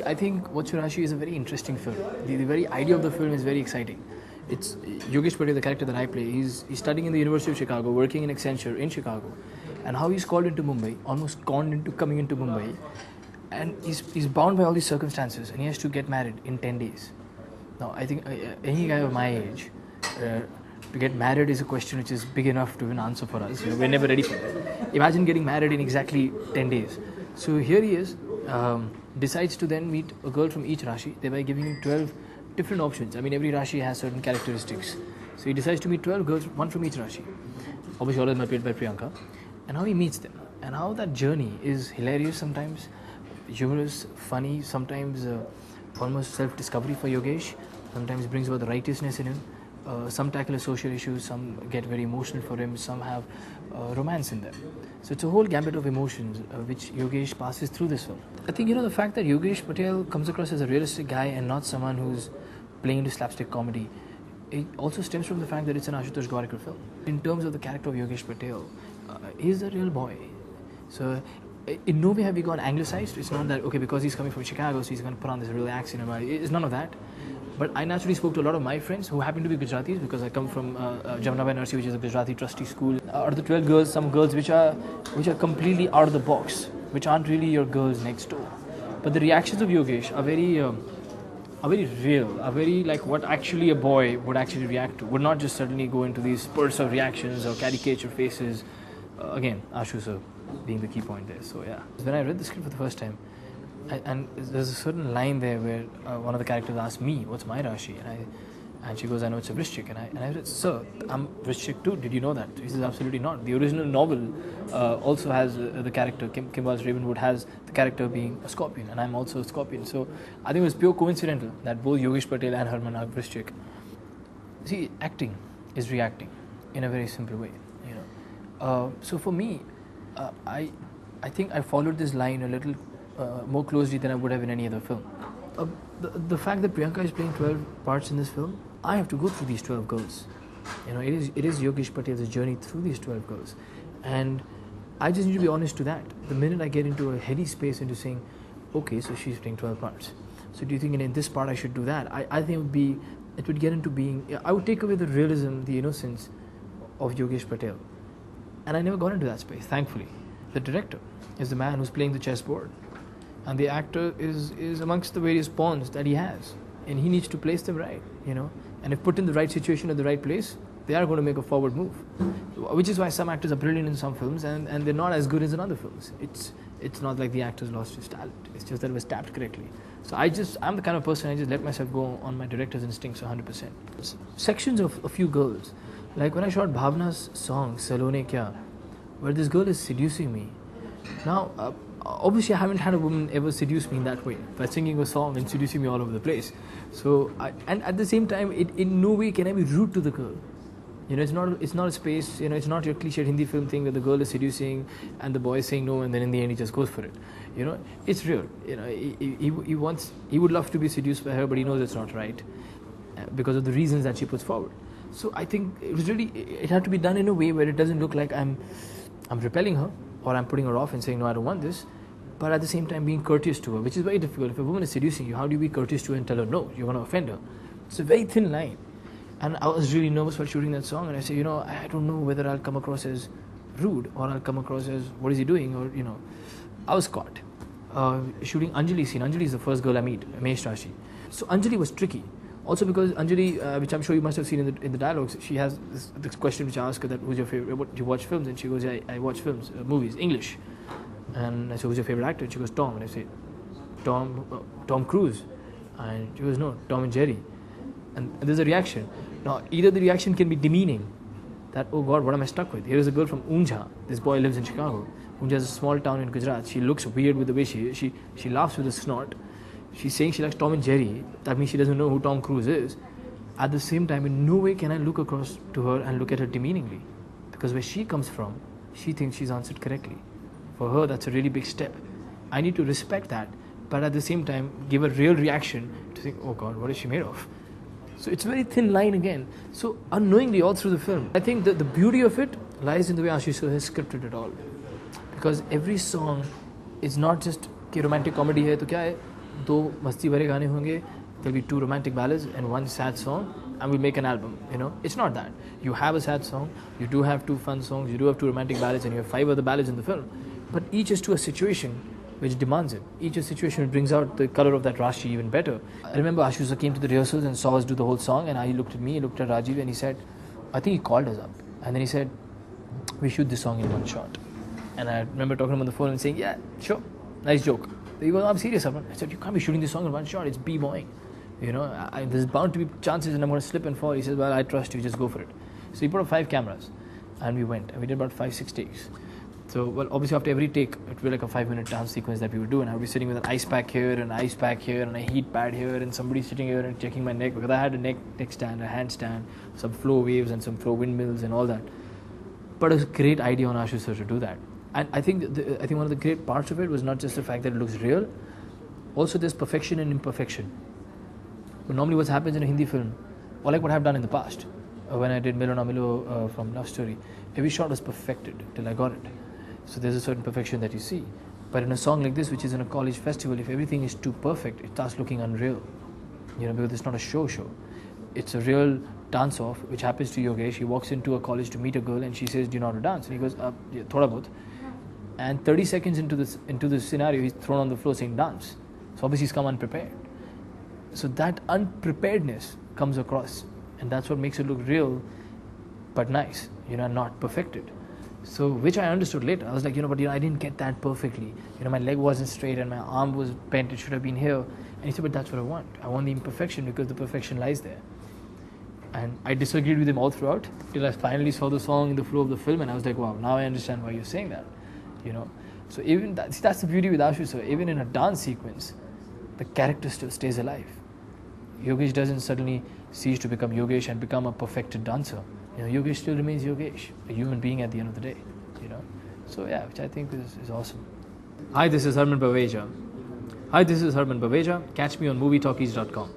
I think Vachurashi is a very interesting film. The very idea of the film is very exciting. It's Yogesh Patel, the character that I play. He's studying in the University of Chicago, working in Accenture in Chicago, and how he's called into Mumbai, almost conned into coming into Mumbai, and he's bound by all these circumstances, and he has to get married in 10 days. Now, I think any guy of my age, to get married is a question which is big enough to even answer for us. We're never ready for it. Imagine getting married in exactly 10 days. So here he is, decides to then meet a girl from each Rashi, thereby giving him 12 different options. I mean, every Rashi has certain characteristics. So he decides to meet 12 girls, one from each Rashi. Obviously, all of them are played by Priyanka. And how he meets them. And how that journey is hilarious sometimes, humorous, funny, sometimes almost self-discovery for Yogesh. Sometimes brings about the righteousness in him. Some tackle social issues, some get very emotional for him, some have romance in them. So it's a whole gambit of emotions which Yogesh passes through this film. I think, the fact that Yogesh Patel comes across as a realistic guy and not someone who's playing into slapstick comedy, it also stems from the fact that it's an Ashutosh Gorakhpur film. In terms of the character of Yogesh Patel, he's a real boy. So in no way have we gone anglicized. It's not that, okay, because he's coming from Chicago, so he's going to put on this real accent. It's none of that. But I naturally spoke to a lot of my friends who happen to be Gujaratis because I come from Jamnabai Nursery, which is a Gujarati trustee school. Out of the 12 girls, some girls which are completely out of the box, which aren't really your girls next door. But the reactions of Yogesh are very real, are very like what actually a boy would actually react to. Would not just suddenly go into these spurts of reactions or caricature faces. Again, Ashu sir being the key point there. So yeah, when I read the script for the first time, and there's a certain line there where one of the characters asks me, "What's my Rashi?" And she goes, "I know it's a Vrishchik." And I said, "Sir, I'm Vrishchik too. Did you know that?" He says, "Absolutely not. The original novel also has the character Kimbal's Ravenwood has the character being a Scorpion, and I'm also a Scorpion." So I think it was pure coincidental that both Yogesh Patel and Herman are Vrishchik. See, acting is reacting in a very simple way. So for me, I think I followed this line a little more closely than I would have in any other film. The fact that Priyanka is playing 12 parts in this film, I have to go through these 12 girls. It is Yogesh Patel's journey through these 12 girls, and I just need to be honest to that. The minute I get into a heady space into saying, okay, so she's playing 12 parts. So do you think in this part I should do that? I think it would get into being. I would take away the realism, the innocence of Yogesh Patel, and I never got into that space. Thankfully, the director is the man who's playing the chessboard. And the actor is amongst the various pawns that he has. And he needs to place them right, And if put in the right situation at the right place, they are going to make a forward move. Which is why some actors are brilliant in some films and they're not as good as in other films. It's not like the actor's lost his talent. It's just that it was tapped correctly. So I'm the kind of person, I just let myself go on my director's instincts 100%. Sections of a few girls. Like when I shot Bhavna's song, Salone Kya, where this girl is seducing me. Now, obviously I haven't had a woman ever seduce me in that way by singing a song and seducing me all over the place. So and at the same time, in no way can I be rude to the girl. It's not a space. It's not your cliched Hindi film thing where the girl is seducing and the boy is saying no, and then in the end he just goes for it. It's real. He would love to be seduced by her, but he knows it's not right because of the reasons that she puts forward. So I think it had to be done in a way where it doesn't look like I'm repelling her or I'm putting her off and saying no, I don't want this. But at the same time being courteous to her, which is very difficult. If a woman is seducing you, how do you be courteous to her and tell her no, you're going to offend her? It's a very thin line. And I was really nervous while shooting that song, and I said, I don't know whether I'll come across as rude or I'll come across as what is he doing, or I was caught. Shooting Anjali scene. Anjali is the first girl I meet, Mesh Rashi. So Anjali was tricky. Also because Anjali, which I'm sure you must have seen in the dialogues, she has this question which I ask her that who's your favorite, what, do you watch films? And she goes, yeah, I watch films, movies, English. And I said, who's your favorite actor? And she goes, Tom. And I say, Tom Cruise. And she goes, no, Tom and Jerry. And there's a reaction. Now, either the reaction can be demeaning, that, oh God, what am I stuck with? Here is a girl from Unjha. This boy lives in Chicago. Unjha is a small town in Gujarat. She looks weird with the way she laughs with a snort. She's saying she likes Tom and Jerry. That means she doesn't know who Tom Cruise is. At the same time, in no way can I look across to her and look at her demeaningly. Because where she comes from, she thinks she's answered correctly. For her, that's a really big step. I need to respect that, but at the same time, give a real reaction to think, oh God, what is she made of? So it's a very thin line again. So unknowingly all through the film, I think that the beauty of it lies in the way Ashish has scripted it all. Because every song is not just कि romantic comedy है तो क्या है दो मस्ती भरे गाने होंगे, there'll be 2 romantic ballads and 1 sad song, and we'll make an album. You know, it's not that. You have a sad song, you do have 2 fun songs, you do have 2 romantic ballads, and you have 5 other ballads in the film. But each is to a situation which demands it. Each is a situation which brings out the color of that Rashi even better. I remember Ashu sir came to the rehearsals and saw us do the whole song, and he looked at me, he looked at Rajiv, and he said, I think he called us up. And then he said, we shoot this song in 1 shot. And I remember talking to him on the phone and saying, yeah, sure, nice joke. He goes, I'm serious, Arman. I said, you can't be shooting this song in 1 shot, it's b-boying. You know, there's bound to be chances and I'm going to slip and fall. He says, well, I trust you, just go for it. So he put up 5 cameras and we went and we did about 5-6 takes. So, well, obviously after every take, it would be like a 5-minute dance sequence that we would do, and I would be sitting with an ice pack here and an ice pack here and a heat pad here, and somebody sitting here and checking my neck because I had a neck stand, a handstand, some flow waves and some flow windmills and all that. But it was a great idea on Ashu sir to do that. And I think one of the great parts of it was not just the fact that it looks real, also there's perfection and imperfection. But normally what happens in a Hindi film, or like what I've done in the past, when I did Milo Na Milo from Love Story, every shot was perfected till I got it. So there's a certain perfection that you see. But in a song like this, which is in a college festival, if everything is too perfect, it starts looking unreal. You know, because it's not a show. It's a real dance-off, which happens to Yogesh. He walks into a college to meet a girl and she says, do you know how to dance? And he goes, yeah, thoda bahut. And 30 seconds into this scenario, he's thrown on the floor saying dance. So obviously he's come unprepared. So that unpreparedness comes across, and that's what makes it look real but nice, you know, not perfected. So which I understood later. I was like, but I didn't get that perfectly. My leg wasn't straight and my arm was bent, it should have been here. And he said, but that's what I want. I want the imperfection because the perfection lies there. And I disagreed with him all throughout till I finally saw the song in the flow of the film, and I was like, wow, now I understand why you're saying that. So even that's the beauty with Ashu sir. Even in a dance sequence, the character still stays alive. Yogesh doesn't suddenly cease to become Yogesh and become a perfected dancer. Yogesh still remains Yogesh, a human being at the end of the day. So yeah, which I think is awesome. Hi, this is Harman Baweja. Catch me on movietalkies.com.